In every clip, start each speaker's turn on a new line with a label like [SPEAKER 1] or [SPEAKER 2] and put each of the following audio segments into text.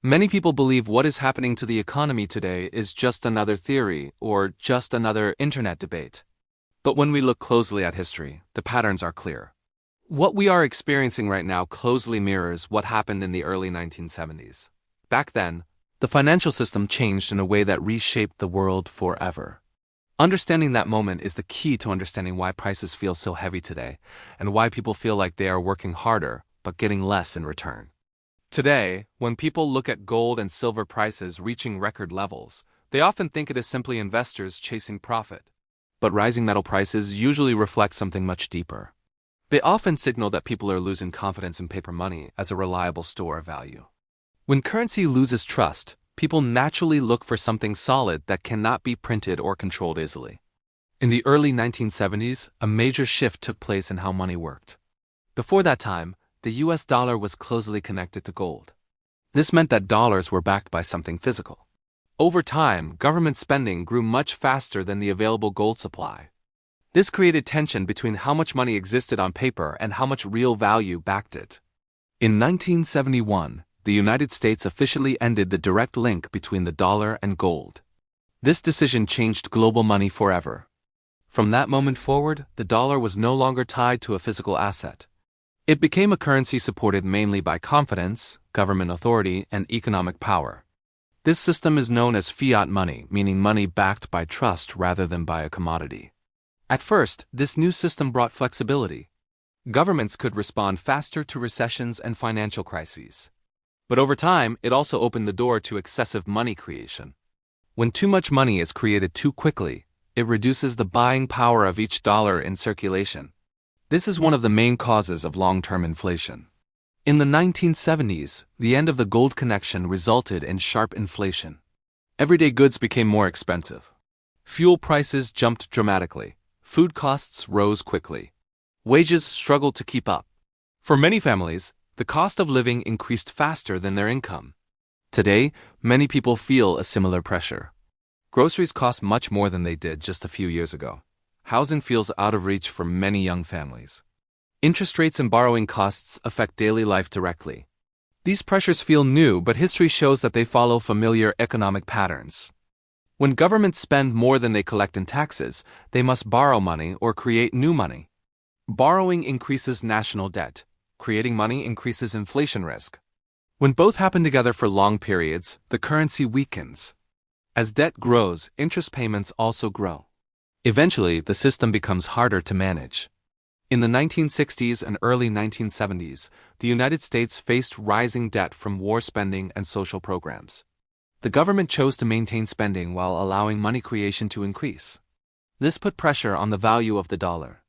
[SPEAKER 1] Many people believe what is happening to the economy today is just another theory or just another internet debate. But when we look closely at history, the patterns are clear. What we are experiencing right now closely mirrors what happened in the early 1970s. Back then, the financial system changed in a way that reshaped the world forever. Understanding that moment is the key to understanding why prices feel so heavy today and why people feel like they are working harder but getting less in return. Today, when people look at gold and silver prices reaching record levels, they often think it is simply investors chasing profit. But rising metal prices usually reflect something much deeper. They often signal that people are losing confidence in paper money as a reliable store of value. When currency loses trust, people naturally look for something solid that cannot be printed or controlled easily. In the early 1970s, a major shift took place in how money worked. Before that time, the US dollar was closely connected to gold. This meant that dollars were backed by something physical. Over time, government spending grew much faster than the available gold supply. This created tension between how much money existed on paper and how much real value backed it. In 1971, the United States officially ended the direct link between the dollar and gold. This decision changed global money forever. From that moment forward, the dollar was no longer tied to a physical asset. It became a currency supported mainly by confidence, government authority, and economic power. This system is known as fiat money, meaning money backed by trust rather than by a commodity. At first, this new system brought flexibility. Governments could respond faster to recessions and financial crises. But over time, it also opened the door to excessive money creation. When too much money is created too quickly, it reduces the buying power of each dollar in circulation. This is one of the main causes of long-term inflation. In the 1970s, the end of the gold connection resulted in sharp inflation. Everyday goods became more expensive. Fuel prices jumped dramatically. Food costs rose quickly. Wages struggled to keep up. For many families, the cost of living increased faster than their income. Today, many people feel a similar pressure. Groceries cost much more than they did just a few years ago. Housing feels out of reach for many young families. Interest rates and borrowing costs affect daily life directly. These pressures feel new, but history shows that they follow familiar economic patterns. When governments spend more than they collect in taxes, they must borrow money or create new money. Borrowing increases national debt. Creating money increases inflation risk. When both happen together for long periods, the currency weakens. As debt grows, interest payments also grow. Eventually, the system becomes harder to manage. In the 1960s and early 1970s, the United States faced rising debt from war spending and social programs. The government chose to maintain spending while allowing money creation to increase. This put pressure on the value of the dollar.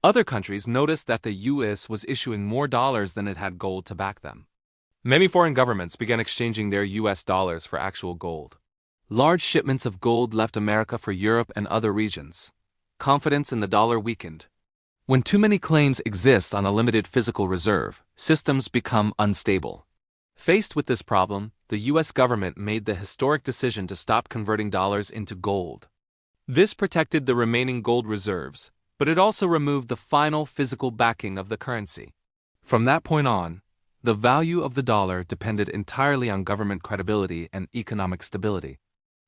[SPEAKER 1] Other countries noticed that the US was issuing more dollars than it had gold to back them. Many foreign governments began exchanging their US dollars for actual gold. Large shipments of gold left America for Europe and other regions. Confidence in the dollar weakened. When too many claims exist on a limited physical reserve, systems become unstable. Faced with this problem, the US government made the historic decision to stop converting dollars into gold. This protected the remaining gold reserves, but it also removed the final physical backing of the currency. From that point on, the value of the dollar depended entirely on government credibility and economic stability.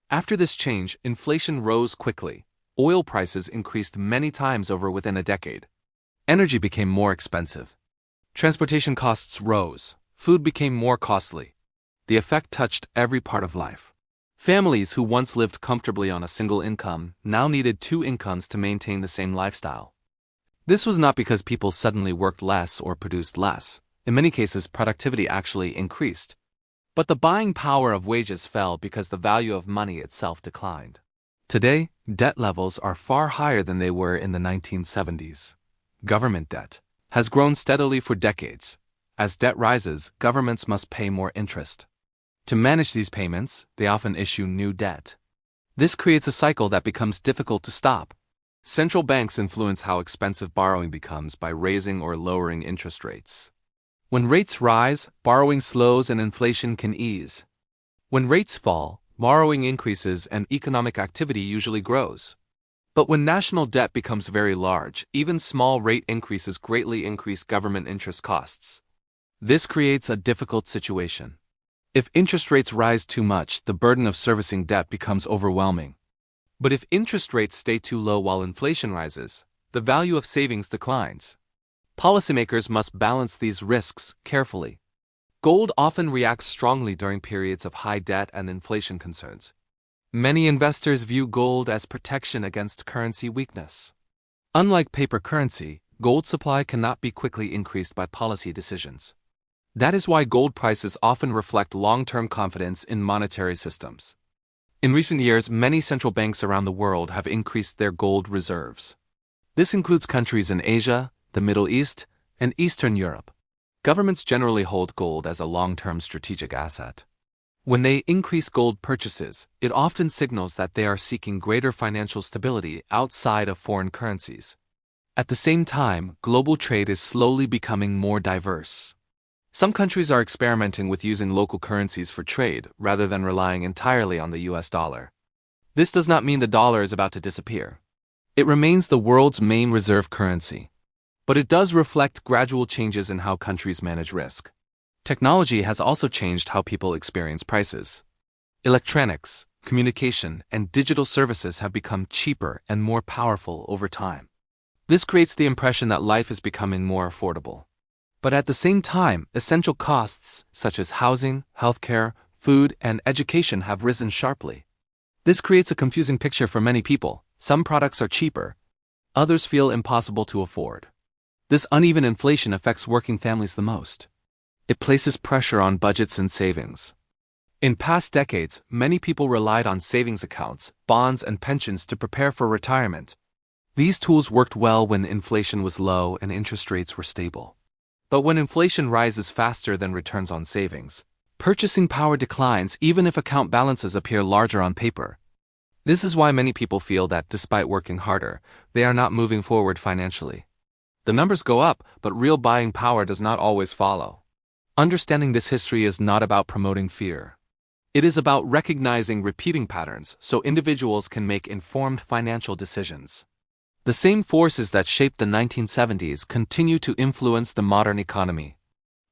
[SPEAKER 1] After this change, inflation rose quickly. Oil prices increased many times over within a decade. Energy became more expensive. Transportation costs rose. Food became more costly. The effect touched every part of life. Families who once lived comfortably on a single income now needed two incomes to maintain the same lifestyle. This was not because people suddenly worked less or produced less. In many cases, productivity actually increased. But the buying power of wages fell because the value of money itself declined. Today, debt levels are far higher than they were in the 1970s. Government debt has grown steadily for decades. As debt rises, governments must pay more interest. To manage these payments, they often issue new debt. This creates a cycle that becomes difficult to stop. Central banks influence how expensive borrowing becomes by raising or lowering interest rates. When rates rise, borrowing slows and inflation can ease. When rates fall, borrowing increases and economic activity usually grows. But when national debt becomes very large, even small rate increases greatly increase government interest costs. This creates a difficult situation. If interest rates rise too much, the burden of servicing debt becomes overwhelming. But if interest rates stay too low while inflation rises, the value of savings declines. Policymakers must balance these risks carefully. Gold often reacts strongly during periods of high debt and inflation concerns. Many investors view gold as protection against currency weakness. Unlike paper currency, gold supply cannot be quickly increased by policy decisions. That is why gold prices often reflect long-term confidence in monetary systems. In recent years, many central banks around the world have increased their gold reserves. This includes countries in Asia, the Middle East, and Eastern Europe. Governments generally hold gold as a long-term strategic asset. When they increase gold purchases, it often signals that they are seeking greater financial stability outside of foreign currencies. At the same time, global trade is slowly becoming more diverse. Some countries are experimenting with using local currencies for trade rather than relying entirely on the US dollar. This does not mean the dollar is about to disappear. It remains the world's main reserve currency. But it does reflect gradual changes in how countries manage risk. Technology has also changed how people experience prices. Electronics, communication, and digital services have become cheaper and more powerful over time. This creates the impression that life is becoming more affordable. But at the same time, essential costs such as housing, healthcare, food, and education have risen sharply. This creates a confusing picture for many people. Some products are cheaper, others feel impossible to afford. This uneven inflation affects working families the most. It places pressure on budgets and savings. In past decades, many people relied on savings accounts, bonds, and pensions to prepare for retirement. These tools worked well when inflation was low and interest rates were stable. But when inflation rises faster than returns on savings, purchasing power declines even if account balances appear larger on paper. This is why many people feel that despite working harder, they are not moving forward financially. The numbers go up, but real buying power does not always follow. Understanding this history is not about promoting fear. It is about recognizing repeating patterns so individuals can make informed financial decisions. The same forces that shaped the 1970s continue to influence the modern economy.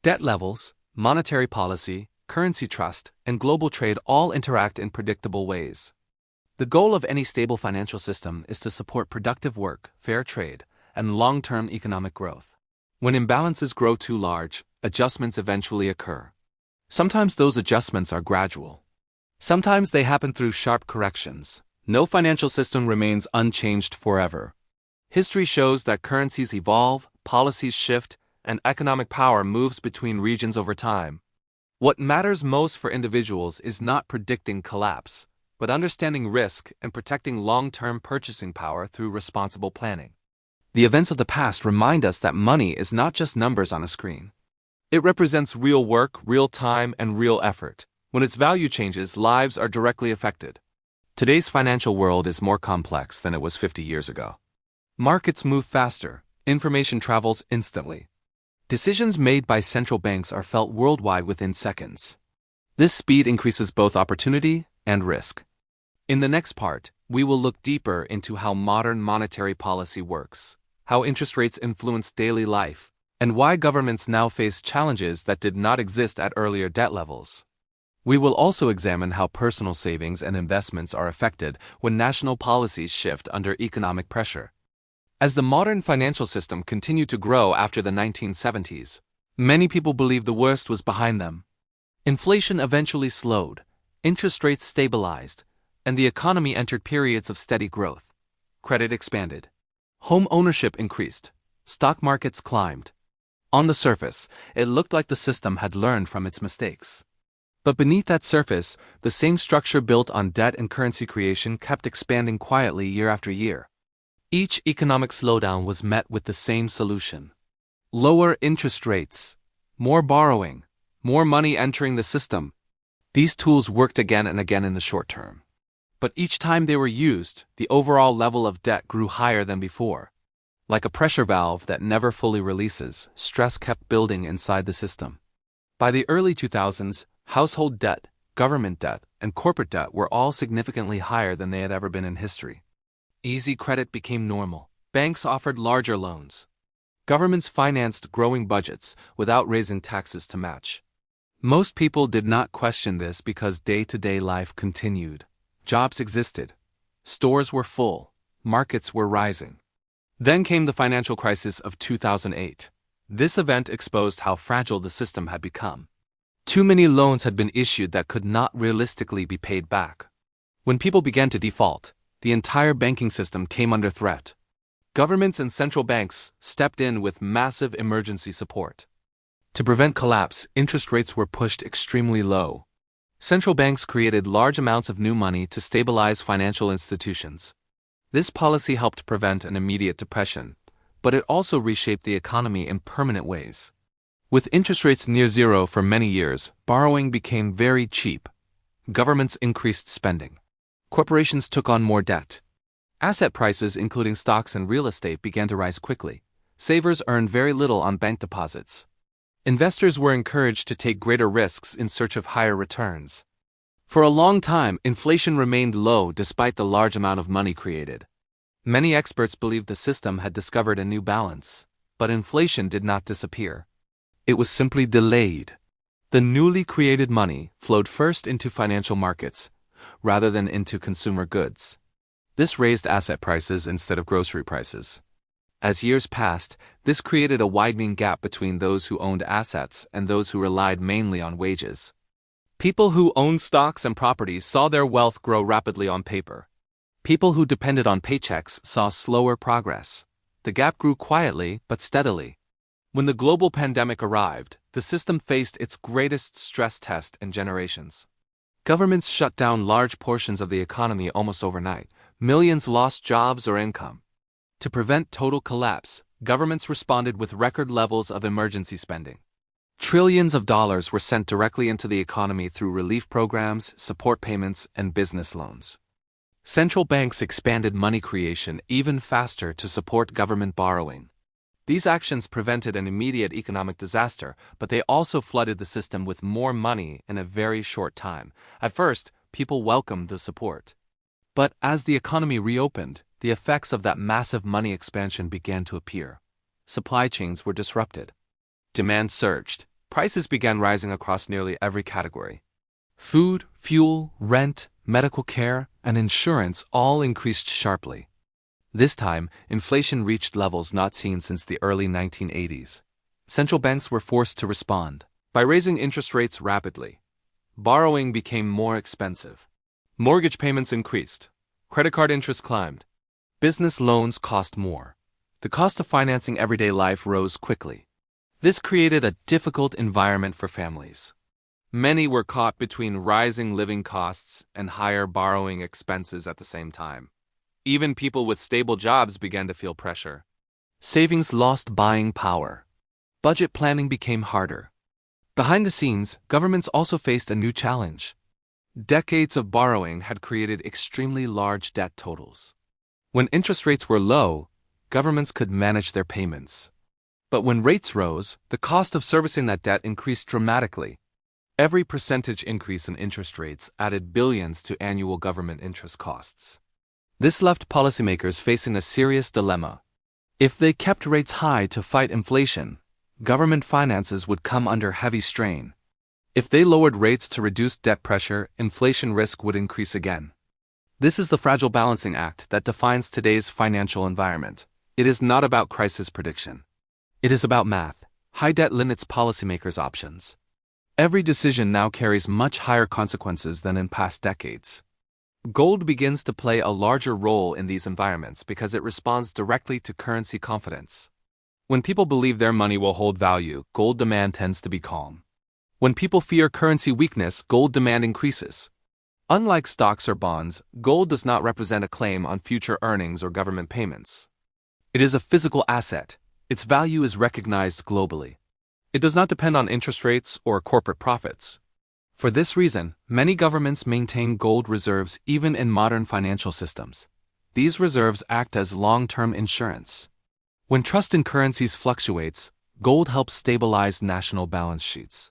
[SPEAKER 1] Debt levels, monetary policy, currency trust, and global trade all interact in predictable ways. The goal of any stable financial system is to support productive work, fair trade, and long-term economic growth. When imbalances grow too large, adjustments eventually occur. Sometimes those adjustments are gradual. Sometimes they happen through sharp corrections. No financial system remains unchanged forever. History shows that currencies evolve, policies shift, and economic power moves between regions over time. What matters most for individuals is not predicting collapse, but understanding risk and protecting long-term purchasing power through responsible planning. The events of the past remind us that money is not just numbers on a screen. It represents real work, real time, and real effort. When its value changes, lives are directly affected. Today's financial world is more complex than it was 50 years ago. Markets move faster, information travels instantly. Decisions made by central banks are felt worldwide within seconds. This speed increases both opportunity and risk. In the next part, we will look deeper into how modern monetary policy works, how interest rates influence daily life, and why governments now face challenges that did not exist at earlier debt levels. We will also examine how personal savings and investments are affected when national policies shift under economic pressure. As the modern financial system continued to grow after the 1970s, many people believed the worst was behind them. Inflation eventually slowed, interest rates stabilized, and the economy entered periods of steady growth. Credit expanded. Home ownership increased. Stock markets climbed. On the surface, it looked like the system had learned from its mistakes. But beneath that surface, the same structure built on debt and currency creation kept expanding quietly year after year. Each economic slowdown was met with the same solution. Lower interest rates, more borrowing, more money entering the system. These tools worked again and again in the short term. But each time they were used, the overall level of debt grew higher than before. Like a pressure valve that never fully releases, stress kept building inside the system. By the early 2000s, household debt, government debt, and corporate debt were all significantly higher than they had ever been in history. Easy credit became normal. Banks offered larger loans. Governments financed growing budgets without raising taxes to match. Most people did not question this because day-to-day life continued. Jobs existed. Stores were full. Markets were rising. Then came the financial crisis of 2008. This event exposed how fragile the system had become. Too many loans had been issued that could not realistically be paid back. When people began to default, the entire banking system came under threat. Governments and central banks stepped in with massive emergency support. To prevent collapse, interest rates were pushed extremely low. Central banks created large amounts of new money to stabilize financial institutions. This policy helped prevent an immediate depression, but it also reshaped the economy in permanent ways. With interest rates near zero for many years, borrowing became very cheap. Governments increased spending. Corporations took on more debt. Asset prices, including stocks and real estate, began to rise quickly. Savers earned very little on bank deposits. Investors were encouraged to take greater risks in search of higher returns. For a long time, inflation remained low despite the large amount of money created. Many experts believed the system had discovered a new balance, but inflation did not disappear. It was simply delayed. The newly created money flowed first into financial markets, rather than into consumer goods. This raised asset prices instead of grocery prices. As years passed, this created a widening gap between those who owned assets and those who relied mainly on wages. People who owned stocks and properties saw their wealth grow rapidly on paper. People who depended on paychecks saw slower progress. The gap grew quietly but steadily. When the global pandemic arrived, the system faced its greatest stress test in generations. Governments shut down large portions of the economy almost overnight. Millions lost jobs or income. To prevent total collapse, governments responded with record levels of emergency spending. Trillions of dollars were sent directly into the economy through relief programs, support payments, and business loans. Central banks expanded money creation even faster to support government borrowing. These actions prevented an immediate economic disaster, but they also flooded the system with more money in a very short time. At first, people welcomed the support. But as the economy reopened, the effects of that massive money expansion began to appear. Supply chains were disrupted. Demand surged. Prices began rising across nearly every category. Food, fuel, rent, medical care, and insurance all increased sharply. This time, inflation reached levels not seen since the early 1980s. Central banks were forced to respond by raising interest rates rapidly. Borrowing became more expensive. Mortgage payments increased. Credit card interest climbed. Business loans cost more. The cost of financing everyday life rose quickly. This created a difficult environment for families. Many were caught between rising living costs and higher borrowing expenses at the same time. Even people with stable jobs began to feel pressure. Savings lost buying power. Budget planning became harder. Behind the scenes, governments also faced a new challenge. Decades of borrowing had created extremely large debt totals. When interest rates were low, governments could manage their payments. But when rates rose, the cost of servicing that debt increased dramatically. Every percentage increase in interest rates added billions to annual government interest costs. This left policymakers facing a serious dilemma. If they kept rates high to fight inflation, government finances would come under heavy strain. If they lowered rates to reduce debt pressure, inflation risk would increase again. This is the fragile balancing act that defines today's financial environment. It is not about crisis prediction. It is about math. High debt limits policymakers' options. Every decision now carries much higher consequences than in past decades. Gold begins to play a larger role in these environments because it responds directly to currency confidence. When people believe their money will hold value, gold demand tends to be calm. When people fear currency weakness, gold demand increases. Unlike stocks or bonds, gold does not represent a claim on future earnings or government payments. It is a physical asset. Its value is recognized globally. It does not depend on interest rates or corporate profits. For this reason, many governments maintain gold reserves even in modern financial systems. These reserves act as long-term insurance. When trust in currencies fluctuates, gold helps stabilize national balance sheets.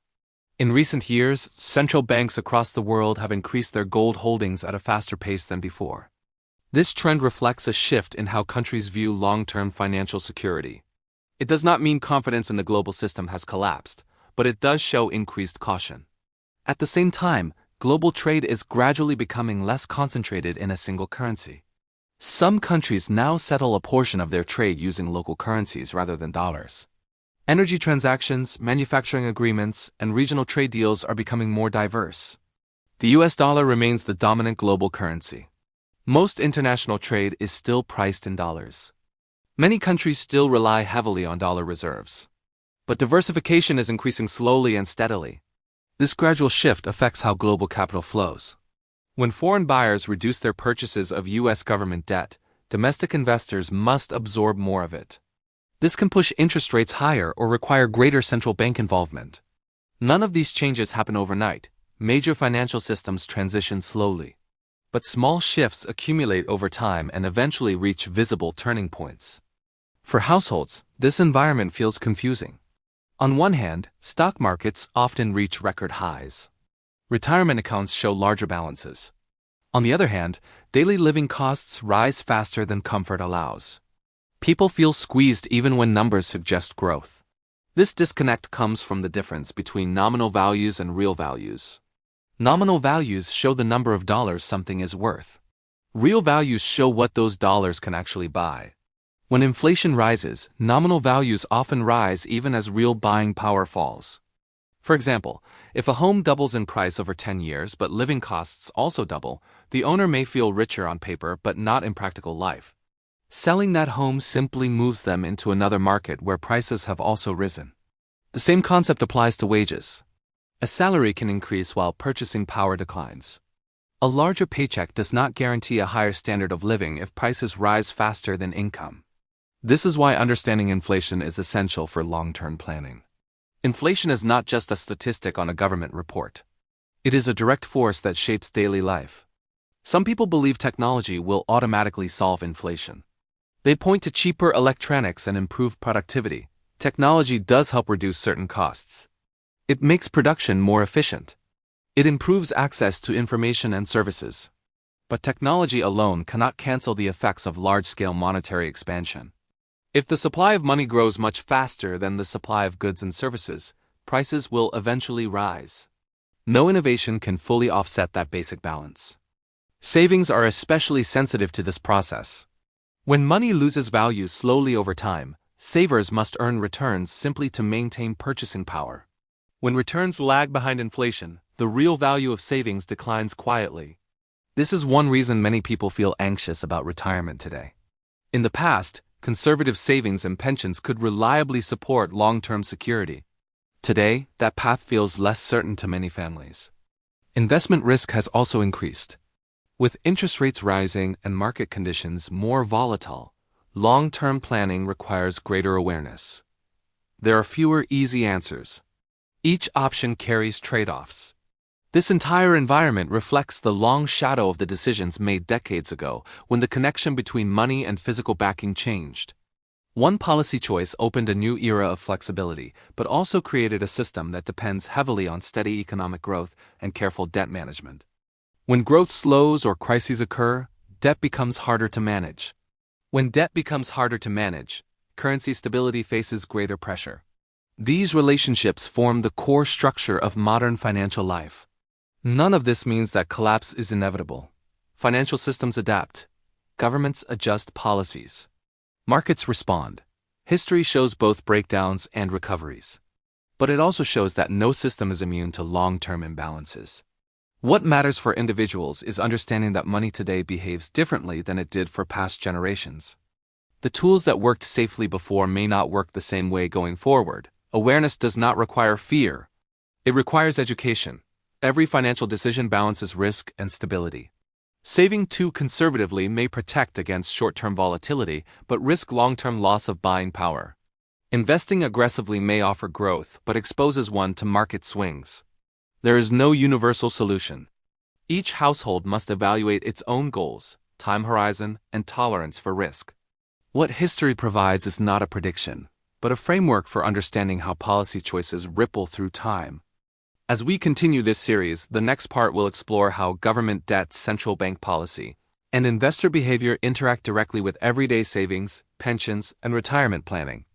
[SPEAKER 1] In recent years, central banks across the world have increased their gold holdings at a faster pace than before. This trend reflects a shift in how countries view long-term financial security. It does not mean confidence in the global system has collapsed, but it does show increased caution. At the same time, global trade is gradually becoming less concentrated in a single currency. Some countries now settle a portion of their trade using local currencies rather than dollars. Energy transactions, manufacturing agreements, and regional trade deals are becoming more diverse. The US dollar remains the dominant global currency. Most international trade is still priced in dollars. Many countries still rely heavily on dollar reserves. But diversification is increasing slowly and steadily. This gradual shift affects how global capital flows. When foreign buyers reduce their purchases of US government debt, domestic investors must absorb more of it. This can push interest rates higher or require greater central bank involvement. None of these changes happen overnight. Major financial systems transition slowly. But small shifts accumulate over time and eventually reach visible turning points. For households, this environment feels confusing. On one hand, stock markets often reach record highs. Retirement accounts show larger balances. On the other hand, daily living costs rise faster than comfort allows. People feel squeezed even when numbers suggest growth. This disconnect comes from the difference between nominal values and real values. Nominal values show the number of dollars something is worth. Real values show what those dollars can actually buy. When inflation rises, nominal values often rise even as real buying power falls. For example, if a home doubles in price over 10 years but living costs also double, the owner may feel richer on paper but not in practical life. Selling that home simply moves them into another market where prices have also risen. The same concept applies to wages. A salary can increase while purchasing power declines. A larger paycheck does not guarantee a higher standard of living if prices rise faster than income. This is why understanding inflation is essential for long-term planning. Inflation is not just a statistic on a government report. It is a direct force that shapes daily life. Some people believe technology will automatically solve inflation. They point to cheaper electronics and improved productivity. Technology does help reduce certain costs. It makes production more efficient. It improves access to information and services. But technology alone cannot cancel the effects of large-scale monetary expansion. If the supply of money grows much faster than the supply of goods and services, prices will eventually rise. No innovation can fully offset that basic balance. Savings are especially sensitive to this process. When money loses value slowly over time, savers must earn returns simply to maintain purchasing power. When returns lag behind inflation, the real value of savings declines quietly. This is one reason many people feel anxious about retirement today. In the past, conservative savings and pensions could reliably support long-term security. Today, that path feels less certain to many families. Investment risk has also increased. With interest rates rising and market conditions more volatile, long-term planning requires greater awareness. There are fewer easy answers. Each option carries trade-offs. This entire environment reflects the long shadow of the decisions made decades ago when the connection between money and physical backing changed. One policy choice opened a new era of flexibility, but also created a system that depends heavily on steady economic growth and careful debt management. When growth slows or crises occur, debt becomes harder to manage. When debt becomes harder to manage, currency stability faces greater pressure. These relationships form the core structure of modern financial life. None of this means that collapse is inevitable. Financial systems adapt. Governments adjust policies. Markets respond. History shows both breakdowns and recoveries. But it also shows that no system is immune to long-term imbalances. What matters for individuals is understanding that money today behaves differently than it did for past generations. The tools that worked safely before may not work the same way going forward. Awareness does not require fear. It requires education. Every financial decision balances risk and stability. Saving too conservatively may protect against short-term volatility, but risk long-term loss of buying power. Investing aggressively may offer growth, but exposes one to market swings. There is no universal solution. Each household must evaluate its own goals, time horizon, and tolerance for risk. What history provides is not a prediction, but a framework for understanding how policy choices ripple through time. As we continue this series, the next part will explore how government debt, central bank policy, and investor behavior interact directly with everyday savings, pensions, and retirement planning.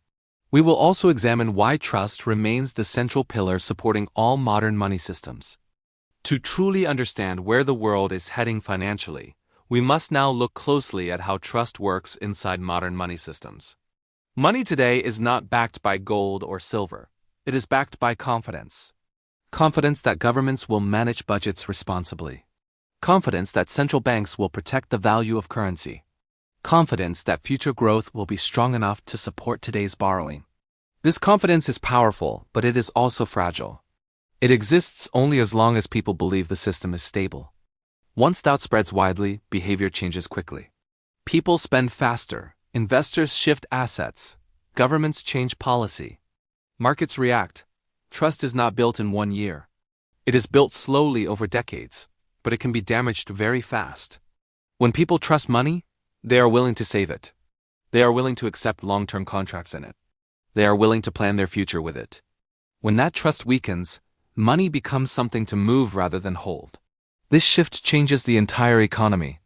[SPEAKER 1] We will also examine why trust remains the central pillar supporting all modern money systems. To truly understand where the world is heading financially, we must now look closely at how trust works inside modern money systems. Money today is not backed by gold or silver. It is backed by confidence. Confidence that governments will manage budgets responsibly. Confidence that central banks will protect the value of currency. Confidence that future growth will be strong enough to support today's borrowing. This confidence is powerful, but it is also fragile. It exists only as long as people believe the system is stable. Once doubt spreads widely, behavior changes quickly. People spend faster, investors shift assets, governments change policy. Markets react. Trust is not built in 1 year. It is built slowly over decades, but it can be damaged very fast. When people trust money, they are willing to save it. They are willing to accept long-term contracts in it. They are willing to plan their future with it. When that trust weakens, money becomes something to move rather than hold. This shift changes the entire economy.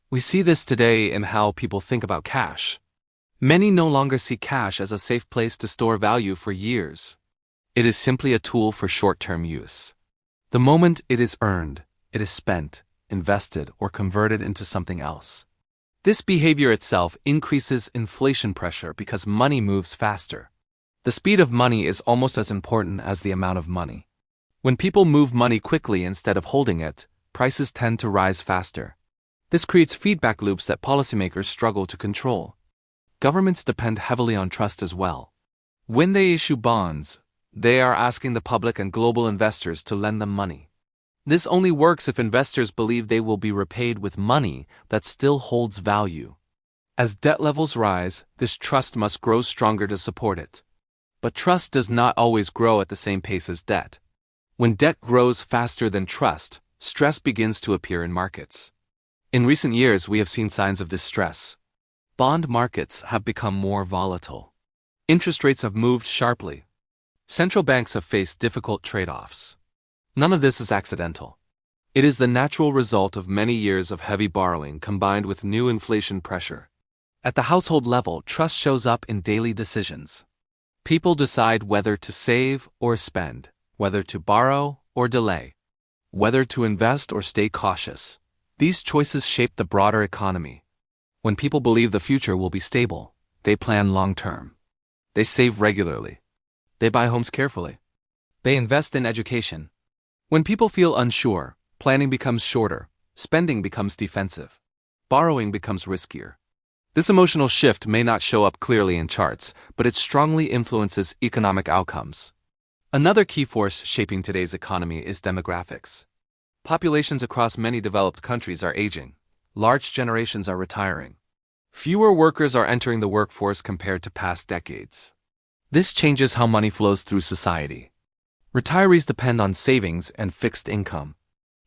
[SPEAKER 1] We see this today in how people think about cash. Many no longer see cash as a safe place to store value for years. It is simply a tool for short-term use. The moment it is earned, it is spent, invested, or converted into something else. This behavior itself increases inflation pressure because money moves faster. The speed of money is almost as important as the amount of money. When people move money quickly instead of holding it, prices tend to rise faster. This creates feedback loops that policymakers struggle to control. Governments depend heavily on trust as well. When they issue bonds, they are asking the public and global investors to lend them money. This only works if investors believe they will be repaid with money that still holds value. As debt levels rise, this trust must grow stronger to support it. But trust does not always grow at the same pace as debt. When debt grows faster than trust, stress begins to appear in markets. In recent years, we have seen signs of this stress. Bond markets have become more volatile. Interest rates have moved sharply. Central banks have faced difficult trade-offs. None of this is accidental. It is the natural result of many years of heavy borrowing combined with new inflation pressure. At the household level, trust shows up in daily decisions. People decide whether to save or spend, whether to borrow or delay, whether to invest or stay cautious. These choices shape the broader economy. When people believe the future will be stable, they plan long-term. They save regularly. They buy homes carefully. They invest in education. When people feel unsure, planning becomes shorter, spending becomes defensive, borrowing becomes riskier. This emotional shift may not show up clearly in charts, but it strongly influences economic outcomes. Another key force shaping today's economy is demographics. Populations across many developed countries are aging. Large generations are retiring. Fewer workers are entering the workforce compared to past decades. This changes how money flows through society. Retirees depend on savings and fixed income.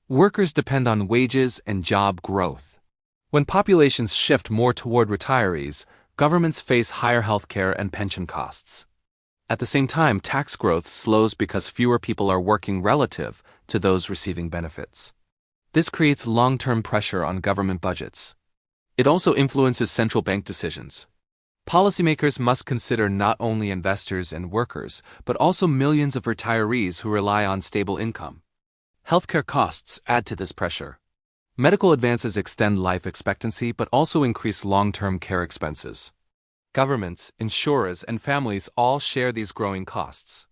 [SPEAKER 1] Workers depend on wages and job growth. When populations shift more toward retirees, governments face higher healthcare and pension costs. At the same time, tax growth slows because fewer people are working relative to those receiving benefits. This creates long-term pressure on government budgets. It also influences central bank decisions. Policymakers must consider not only investors and workers, but also millions of retirees who rely on stable income. Healthcare costs add to this pressure. Medical advances extend life expectancy but also increase long-term care expenses. Governments, insurers, and families all share these growing costs.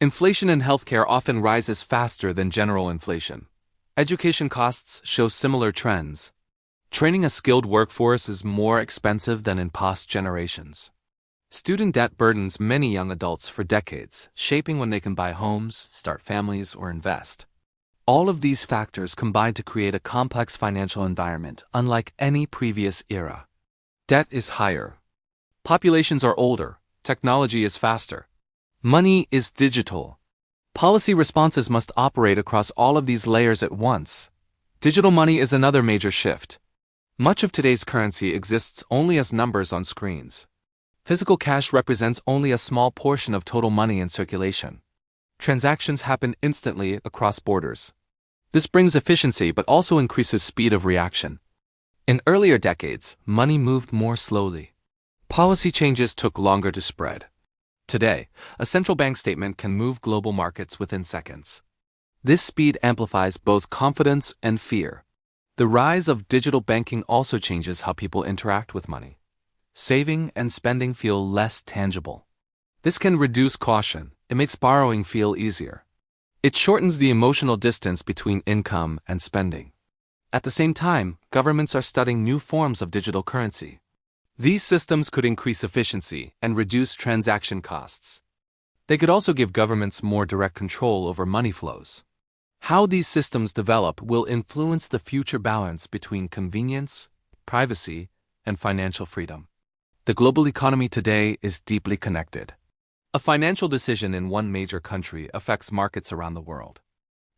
[SPEAKER 1] Inflation in healthcare often rises faster than general inflation. Education costs show similar trends. Training a skilled workforce is more expensive than in past generations. Student debt burdens many young adults for decades, shaping when they can buy homes, start families, or invest. All of these factors combine to create a complex financial environment unlike any previous era. Debt is higher. Populations are older. Technology is faster. Money is digital. Policy responses must operate across all of these layers at once. Digital money is another major shift. Much of today's currency exists only as numbers on screens. Physical cash represents only a small portion of total money in circulation. Transactions happen instantly across borders. This brings efficiency but also increases speed of reaction. In earlier decades, money moved more slowly. Policy changes took longer to spread. Today, a central bank statement can move global markets within seconds. This speed amplifies both confidence and fear. The rise of digital banking also changes how people interact with money. Saving and spending feel less tangible. This can reduce caution. It makes borrowing feel easier. It shortens the emotional distance between income and spending. At the same time, governments are studying new forms of digital currency. These systems could increase efficiency and reduce transaction costs. They could also give governments more direct control over money flows. How these systems develop will influence the future balance between convenience, privacy, and financial freedom. The global economy today is deeply connected. A financial decision in one major country affects markets around the world.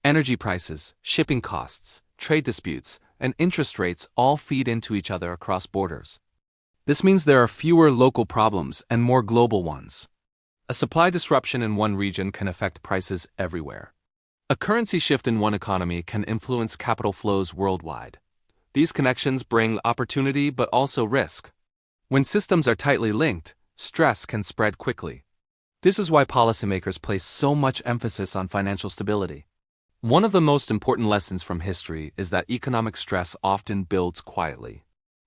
[SPEAKER 1] Energy prices, shipping costs, trade disputes, and interest rates all feed into each other across borders. This means there are fewer local problems and more global ones. A supply disruption in one region can affect prices everywhere. A currency shift in one economy can influence capital flows worldwide. These connections bring opportunity but also risk. When systems are tightly linked, stress can spread quickly. This is why policymakers place so much emphasis on financial stability. One of the most important lessons from history is that economic stress often builds quietly.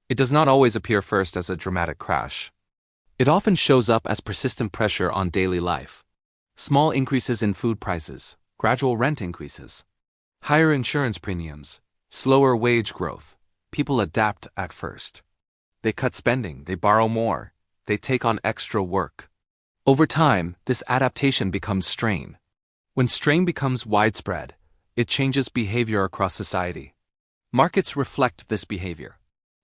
[SPEAKER 1] It does not always appear first as a dramatic crash. It often shows up as persistent pressure on daily life. Small increases in food prices, gradual rent increases, higher insurance premiums, slower wage growth. People adapt at first. They cut spending, they borrow more, they take on extra work. Over time, this adaptation becomes strain. When strain becomes widespread, it changes behavior across society. Markets reflect this behavior.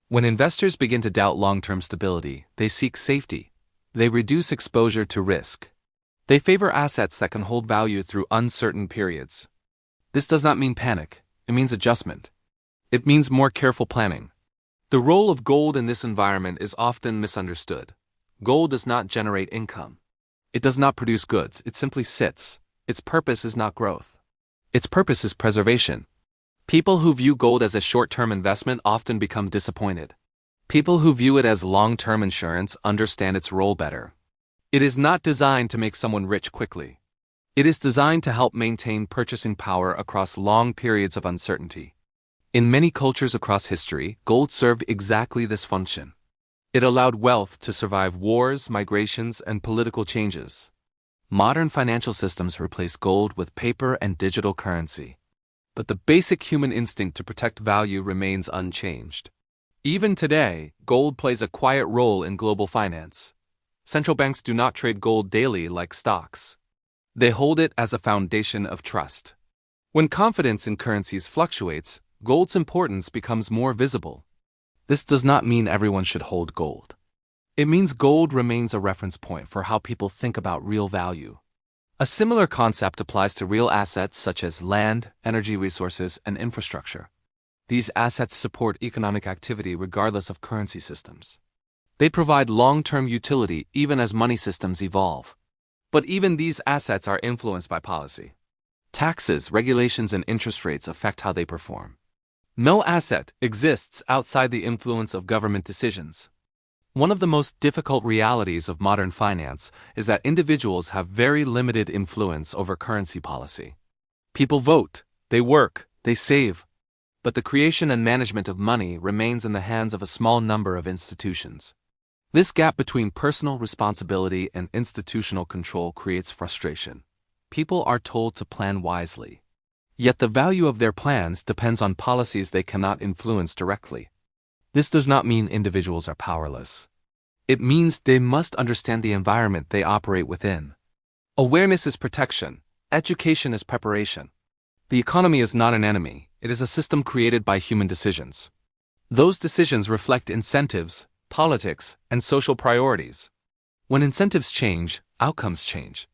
[SPEAKER 1] When investors begin to doubt long-term stability, they seek safety. They reduce exposure to risk. They favor assets that can hold value through uncertain periods. This does not mean panic. It means adjustment. It means more careful planning. The role of gold in this environment is often misunderstood. Gold does not generate income. It does not produce goods. It simply sits. Its purpose is not growth. Its purpose is preservation. People who view gold as a short-term investment often become disappointed. People who view it as long-term insurance understand its role better. It is not designed to make someone rich quickly. It is designed to help maintain purchasing power across long periods of uncertainty. In many cultures across history, gold served exactly this function. It allowed wealth to survive wars, migrations, and political changes. Modern financial systems replace gold with paper and digital currency. But the basic human instinct to protect value remains unchanged. Even today, gold plays a quiet role in global finance. Central banks do not trade gold daily like stocks. They hold it as a foundation of trust. When confidence in currencies fluctuates, gold's importance becomes more visible. This does not mean everyone should hold gold. It means gold remains a reference point for how people think about real value. A similar concept applies to real assets such as land, energy resources, and infrastructure. These assets support economic activity regardless of currency systems. They provide long-term utility even as money systems evolve. But even these assets are influenced by policy. Taxes, regulations, and interest rates affect how they perform. No asset exists outside the influence of government decisions. One of the most difficult realities of modern finance is that individuals have very limited influence over currency policy. People vote, they work, they save, but the creation and management of money remains in the hands of a small number of institutions. This gap between personal responsibility and institutional control creates frustration. People are told to plan wisely. Yet the value of their plans depends on policies they cannot influence directly. This does not mean individuals are powerless. It means they must understand the environment they operate within. Awareness is protection. Education is preparation. The economy is not an enemy. It is a system created by human decisions. Those decisions reflect incentives, politics, and social priorities. When incentives change, outcomes change.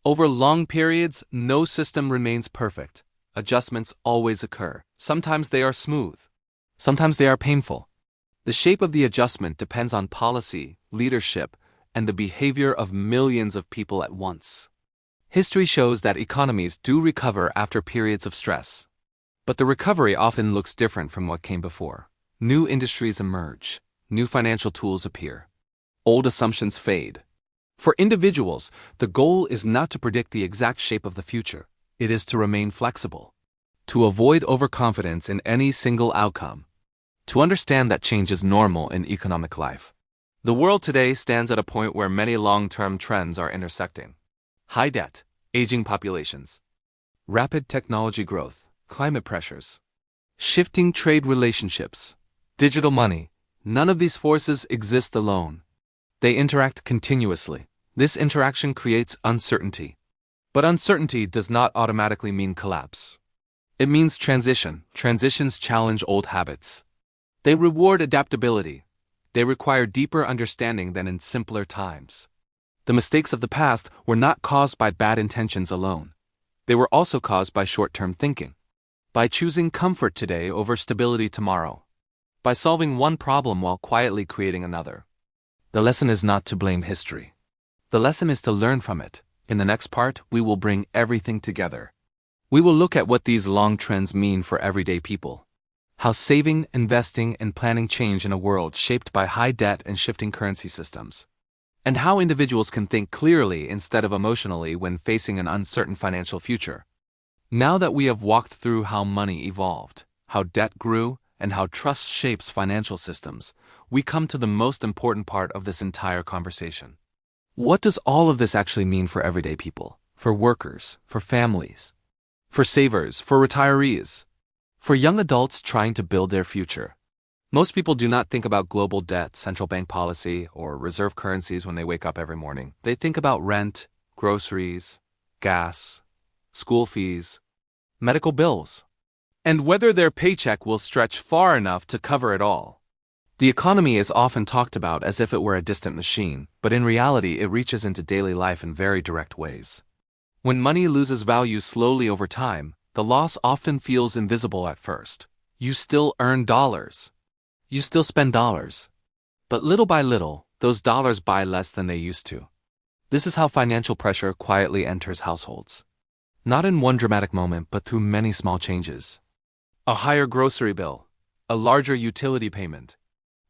[SPEAKER 1] Over long periods, no system remains perfect. Adjustments always occur. Sometimes they are smooth. Sometimes they are painful. The shape of the adjustment depends on policy, leadership, and the behavior of millions of people at once. History shows that economies do recover after periods of stress. But the recovery often looks different from what came before. New industries emerge. New financial tools appear. Old assumptions fade. For individuals, the goal is not to predict the exact shape of the future, it is to remain flexible, to avoid overconfidence in any single outcome, to understand that change is normal in economic life. The world today stands at a point where many long-term trends are intersecting. High debt, aging populations, rapid technology growth, climate pressures, shifting trade relationships, digital money. None of these forces exist alone. They interact continuously. This interaction creates uncertainty. But uncertainty does not automatically mean collapse. It means transition. Transitions challenge old habits. They reward adaptability. They require deeper understanding than in simpler times. The mistakes of the past were not caused by bad intentions alone. They were also caused by short-term thinking. By choosing comfort today over stability tomorrow. By solving one problem while quietly creating another. The lesson is not to blame history. The lesson is to learn from it. In the next part, we will bring everything together. We will look at what these long trends mean for everyday people. How saving, investing, and planning change in a world shaped by high debt and shifting currency systems. And how individuals can think clearly instead of emotionally when facing an uncertain financial future. Now that we have walked through how money evolved, how debt grew, and how trust shapes financial systems, we come to the most important part of this entire conversation. What does all of this actually mean for everyday people, for workers, for families, for savers, for retirees, for young adults trying to build their future? Most people do not think about global debt, central bank policy, or reserve currencies when they wake up every morning. They think about rent, groceries, gas, school fees, medical bills, and whether their paycheck will stretch far enough to cover it all. The economy is often talked about as if it were a distant machine, but in reality it reaches into daily life in very direct ways. When money loses value slowly over time, the loss often feels invisible at first. You still earn dollars. You still spend dollars. But little by little, those dollars buy less than they used to. This is how financial pressure quietly enters households. Not in one dramatic moment, but through many small changes. A higher grocery bill, a larger utility payment,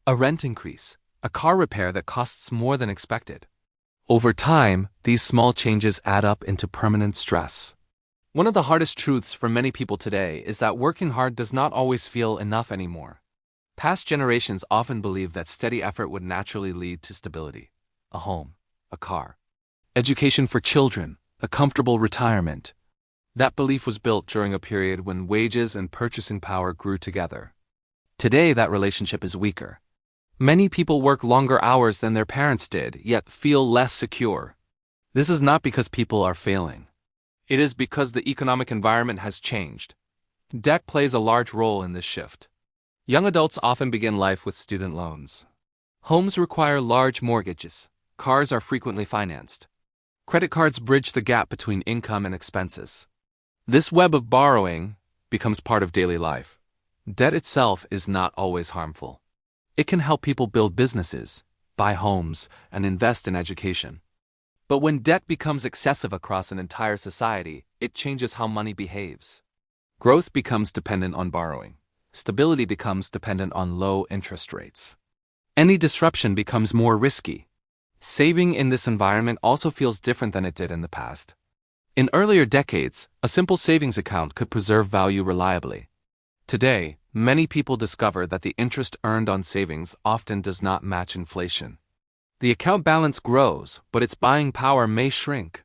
[SPEAKER 1] a rent increase, a car repair that costs more than expected. Over time, these small changes add up into permanent stress. One of the hardest truths for many people today is that working hard does not always feel enough anymore. Past generations often believed that steady effort would naturally lead to stability, a home, a car, education for children, a comfortable retirement. That belief was built during a period when wages and purchasing power grew together. Today, that relationship is weaker. Many people work longer hours than their parents did, yet feel less secure. This is not because people are failing. It is because the economic environment has changed. Debt plays a large role in this shift. Young adults often begin life with student loans. Homes require large mortgages. Cars are frequently financed. Credit cards bridge the gap between income and expenses. This web of borrowing becomes part of daily life. Debt itself is not always harmful. It can help people build businesses, buy homes, and invest in education. But when debt becomes excessive across an entire society, it changes how money behaves. Growth becomes dependent on borrowing. Stability becomes dependent on low interest rates. Any disruption becomes more risky. Saving in this environment also feels different than it did in the past. In earlier decades, a simple savings account could preserve value reliably. Today, many people discover that the interest earned on savings often does not match inflation. The account balance grows, but its buying power may shrink.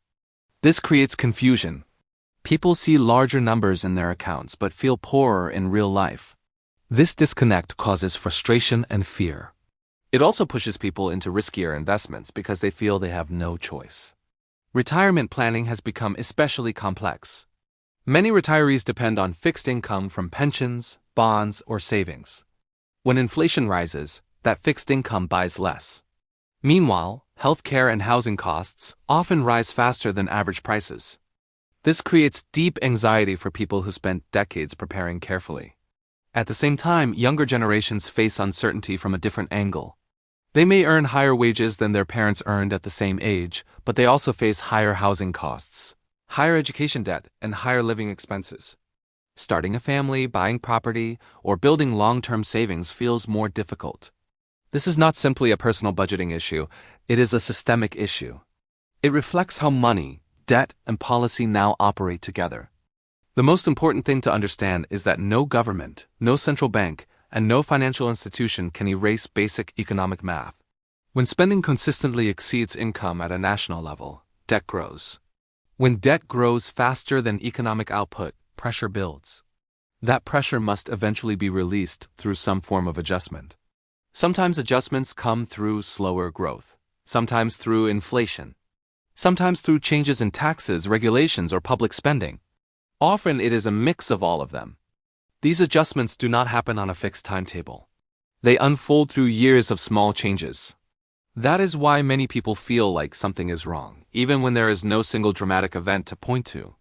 [SPEAKER 1] This creates confusion. People see larger numbers in their accounts but feel poorer in real life. This disconnect causes frustration and fear. It also pushes people into riskier investments because they feel they have no choice. Retirement planning has become especially complex. Many retirees depend on fixed income from pensions, bonds, or savings. When inflation rises, that fixed income buys less. Meanwhile, healthcare and housing costs often rise faster than average prices. This creates deep anxiety for people who spent decades preparing carefully. At the same time, younger generations face uncertainty from a different angle. They may earn higher wages than their parents earned at the same age, but they also face higher housing costs, higher education debt, and higher living expenses. Starting a family, buying property, or building long-term savings feels more difficult. This is not simply a personal budgeting issue, it is a systemic issue. It reflects how money, debt, and policy now operate together. The most important thing to understand is that no government, no central bank, and no financial institution can erase basic economic math. When spending consistently exceeds income at a national level, debt grows. When debt grows faster than economic output, pressure builds. That pressure must eventually be released through some form of adjustment. Sometimes adjustments come through slower growth, sometimes through inflation, sometimes through changes in taxes, regulations, or public spending. Often it is a mix of all of them. These adjustments do not happen on a fixed timetable. They unfold through years of small changes. That is why many people feel like something is wrong, even when there is no single dramatic event to point to.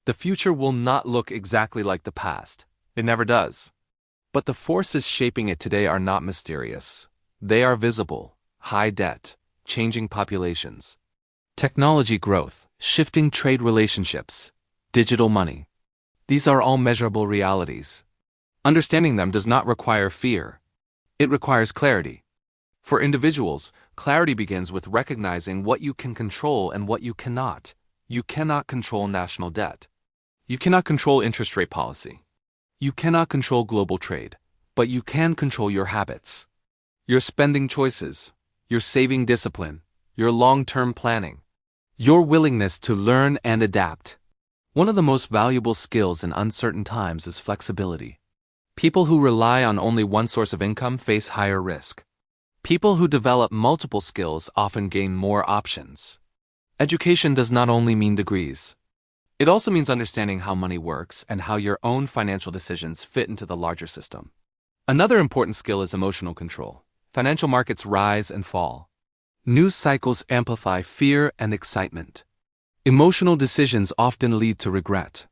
[SPEAKER 1] The future will not look exactly like the past. It never does. But the forces shaping it today are not mysterious. They are visible: high debt, changing populations, technology growth, shifting trade relationships, digital money. These are all measurable realities. Understanding them does not require fear. It requires clarity. For individuals, clarity begins with recognizing what you can control and what you cannot. You cannot control national debt. You cannot control interest rate policy. You cannot control global trade, but you can control your habits, your spending choices, your saving discipline, your long-term planning, your willingness to learn and adapt. One of the most valuable skills in uncertain times is flexibility. People who rely on only one source of income face higher risk. People who develop multiple skills often gain more options. Education does not only mean degrees. It also means understanding how money works and how your own financial decisions fit into the larger system. Another important skill is emotional control. Financial markets rise and fall. News cycles amplify fear and excitement. Emotional decisions often lead to regret.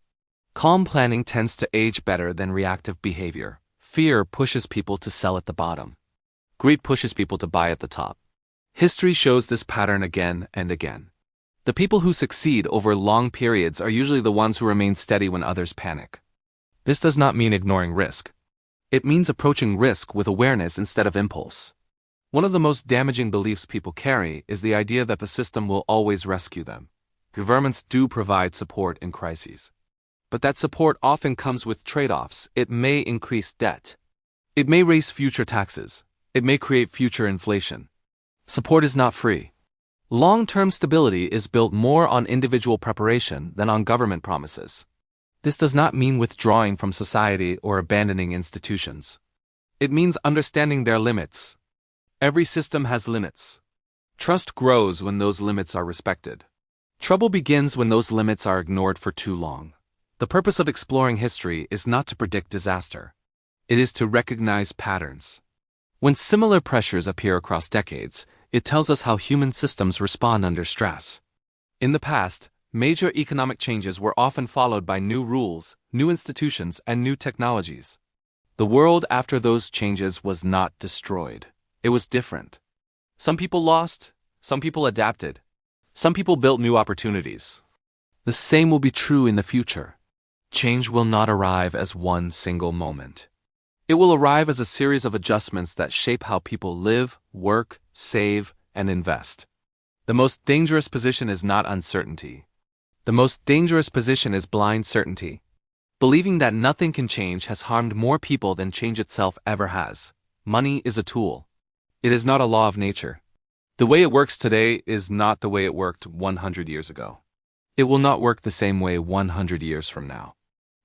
[SPEAKER 1] Calm planning tends to age better than reactive behavior. Fear pushes people to sell at the bottom. Greed pushes people to buy at the top. History shows this pattern again and again. The people who succeed over long periods are usually the ones who remain steady when others panic. This does not mean ignoring risk. It means approaching risk with awareness instead of impulse. One of the most damaging beliefs people carry is the idea that the system will always rescue them. Governments do provide support in crises. But that support often comes with trade-offs. It may increase debt. It may raise future taxes. It may create future inflation. Support is not free. Long-term stability is built more on individual preparation than on government promises. This does not mean withdrawing from society or abandoning institutions. It means understanding their limits. Every system has limits. Trust grows when those limits are respected. Trouble begins when those limits are ignored for too long. The purpose of exploring history is not to predict disaster. It is to recognize patterns. When similar pressures appear across decades, it tells us how human systems respond under stress. In the past, major economic changes were often followed by new rules, new institutions, and new technologies. The world after those changes was not destroyed. It was different. Some people lost, some people adapted, some people built new opportunities. The same will be true in the future. Change will not arrive as one single moment. It will arrive as a series of adjustments that shape how people live, work, save, and invest. The most dangerous position is not uncertainty. The most dangerous position is blind certainty. Believing that nothing can change has harmed more people than change itself ever has. Money is a tool. It is not a law of nature. The way it works today is not the way it worked 100 years ago. It will not work the same way 100 years from now.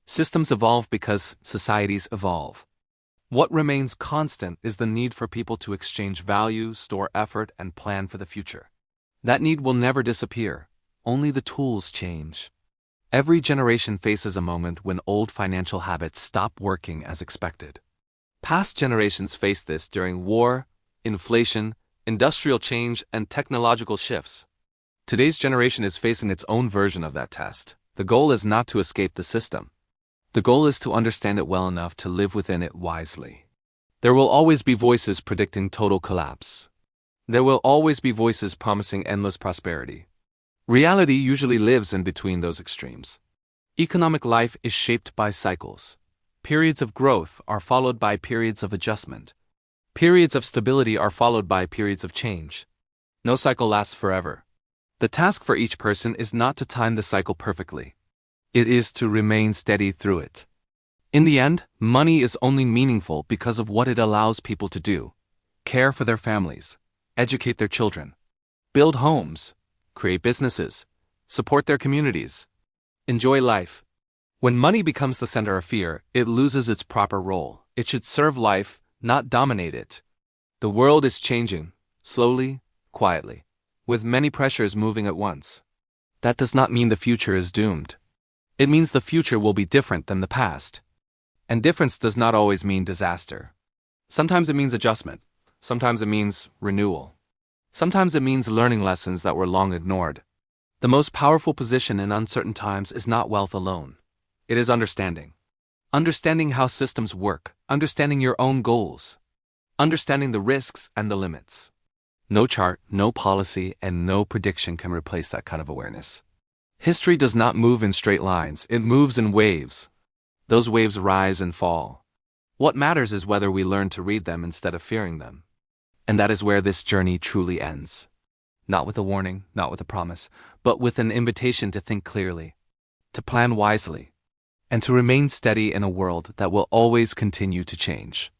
[SPEAKER 1] Systems evolve because societies evolve. What remains constant is the need for people to exchange value, store effort, and plan for the future. That need will never disappear. Only the tools change. Every generation faces a moment when old financial habits stop working as expected. Past generations faced this during war, inflation, industrial change, and technological shifts. Today's generation is facing its own version of that test. The goal is not to escape the system. The goal is to understand it well enough to live within it wisely. There will always be voices predicting total collapse. There will always be voices promising endless prosperity. Reality usually lives in between those extremes. Economic life is shaped by cycles. Periods of growth are followed by periods of adjustment. Periods of stability are followed by periods of change. No cycle lasts forever. The task for each person is not to time the cycle perfectly. It is to remain steady through it. In the end, money is only meaningful because of what it allows people to do: care for their families, educate their children, build homes, create businesses, support their communities, enjoy life. When money becomes the center of fear, it loses its proper role. It should serve life, not dominate it. The world is changing, slowly, quietly, with many pressures moving at once. That does not mean the future is doomed. It means the future will be different than the past. And difference does not always mean disaster. Sometimes it means adjustment. Sometimes it means renewal. Sometimes it means learning lessons that were long ignored. The most powerful position in uncertain times is not wealth alone. It is understanding. Understanding how systems work, understanding your own goals, understanding the risks and the limits. No chart, no policy, and no prediction can replace that kind of awareness. History does not move in straight lines, it moves in waves. Those waves rise and fall. What matters is whether we learn to read them instead of fearing them. And that is where this journey truly ends. Not with a warning, not with a promise, but with an invitation to think clearly, to plan wisely, and to remain steady in a world that will always continue to change.